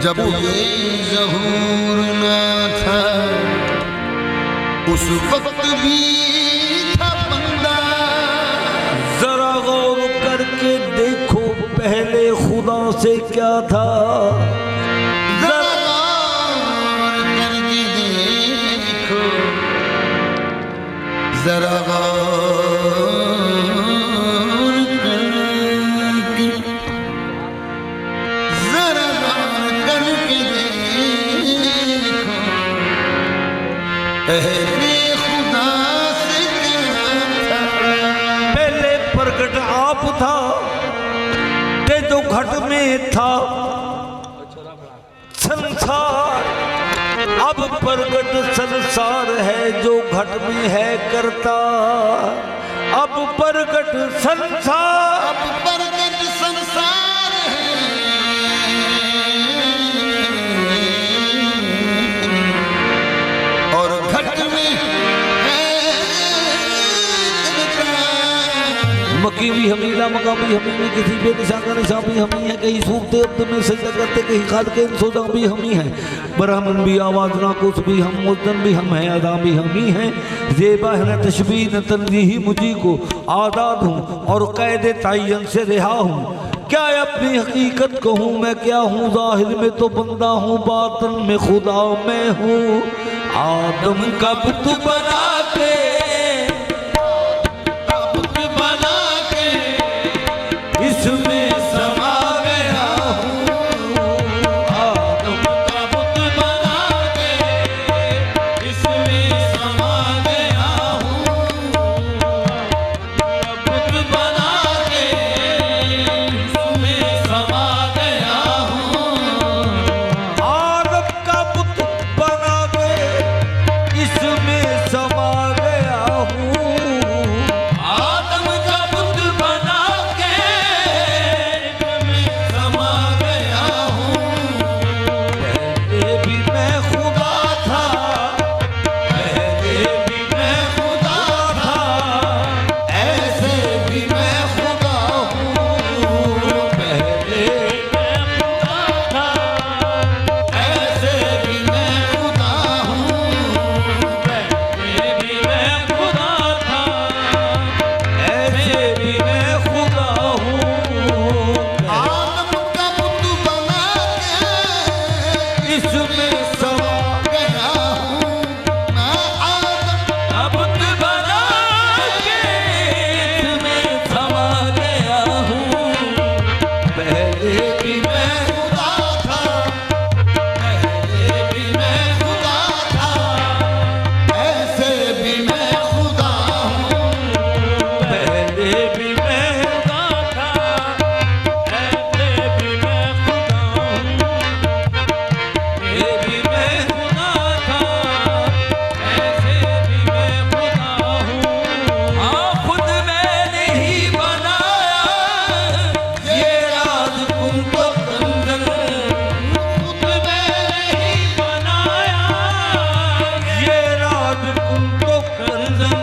जब ये ज़हूर ना था उस वक्त भी था बंदा। जरा गौर करके देखो पहले खुदा से क्या था। जरा गौर करके देखो, जरा खुदा से क्या था। पहले प्रकट आप था ते जो घट में था संसार, अब प्रकट संसार है जो घट में है करता। अब प्रकट संसार, अब प्रकट संसार है और घट में है मकी भी हमी ला मका भी हमी में किसी पे निशा का निशा भी हमी है। कहीं सूखते अब्द में सजदा करते कहीं खाद के सोदा भी हमी है। ब्राह्मण भी आवाज ना कुछ भी हम, मुद्दन भी हम है, अदा भी हमी है। जेबा है न तशबीह न तनज़ीही, मुझी को आज़ाद हूँ और कैद तयन से रिहा हूँ। क्या अपनी हकीकत कहूँ मैं क्या हूँ, ज़ाहिर में तो बंदा हूँ बातिन में खुदा मैं हूँ। आदम का बुत बना के इसमें समा गया हूँ। आदम का बुत बना के इसमें समा गया हूँ। बुत बना के इसमें समा गया हूँ। आदम का बुत बना के इसमें समा गया हूँ। आदम का बुत बना के इसमें समा गया हूँ। पहले भी मैं खुदा था, पहले भी मैं खुदा था, ऐसे भी मैं खुदा हूँ। पहले मैं खुदा था, ऐसे भी मैं खुदा हूँ। पहले भी मैं खुदा था, ऐसे भी मैं खुदा हूँ। आदम का बुत बना के इसमें समा गया हूँ। मैं आदम का बुत बना के इसमें समा गया हूँ। पहले भी मैं खुदा था, पहले भी मैं खुदा था, ऐसे भी मैं खुदा हूँ। पहले भी मैं खुदा था, ऐसे भी मैं खुदा हूँ। ये भी मैं खुदा था, ऐसे भी मैं खुदा हूँ। हाँ खुद मैंने ही बनाया ये राज कुन तो कंदन। खुद मैंने ही बनाया ये राज कुन तो कंदन।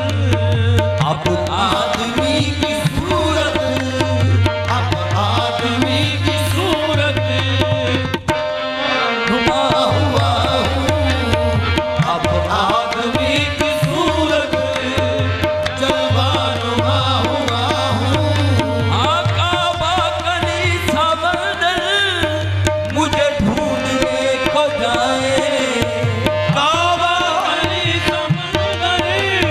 अब आदमी की सूरत, अब आदमी की सूरत नुमा हुआ हूँ। अब आदमी की सूरत जलवा नुमा हुआ हूँ। काबा कलीसा मंदिर मुझे ढूंढने को जाए। काबा कलीसा मंदिर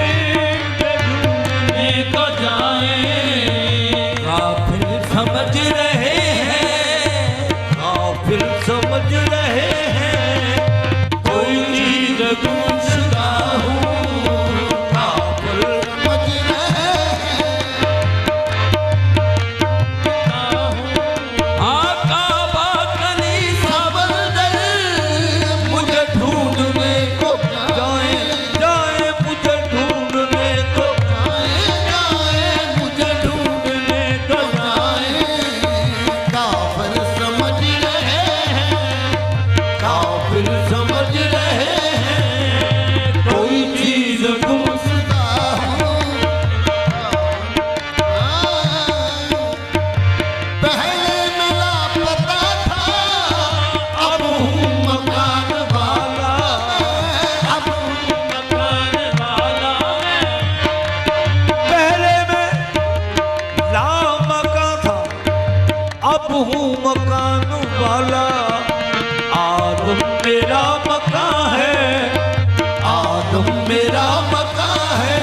आदम मेरा मकान है,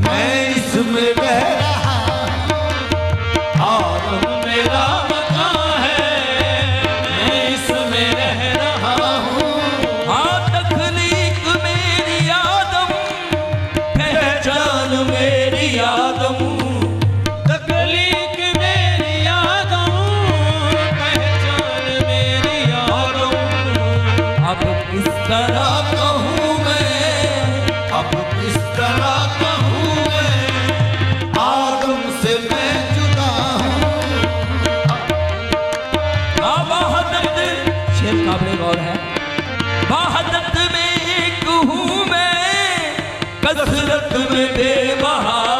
मैं इसमें रह रहा। आदम मेरा मकान है, मैं इसमें रह रहा हूँ। हाँ तखलीक मेरी आदम, पहचान मेरी आदम, तकलीफ मेरी आदम, पहचान मेरी आदम। अब किस तरह कहूँ मैं, अब किस तरह कहूँ मैं, आदम से मैं जुदा हूँ। वहदत, शेर काबिल गौर है, वहदत में एक हूँ मैं, कसरत में बेबहा।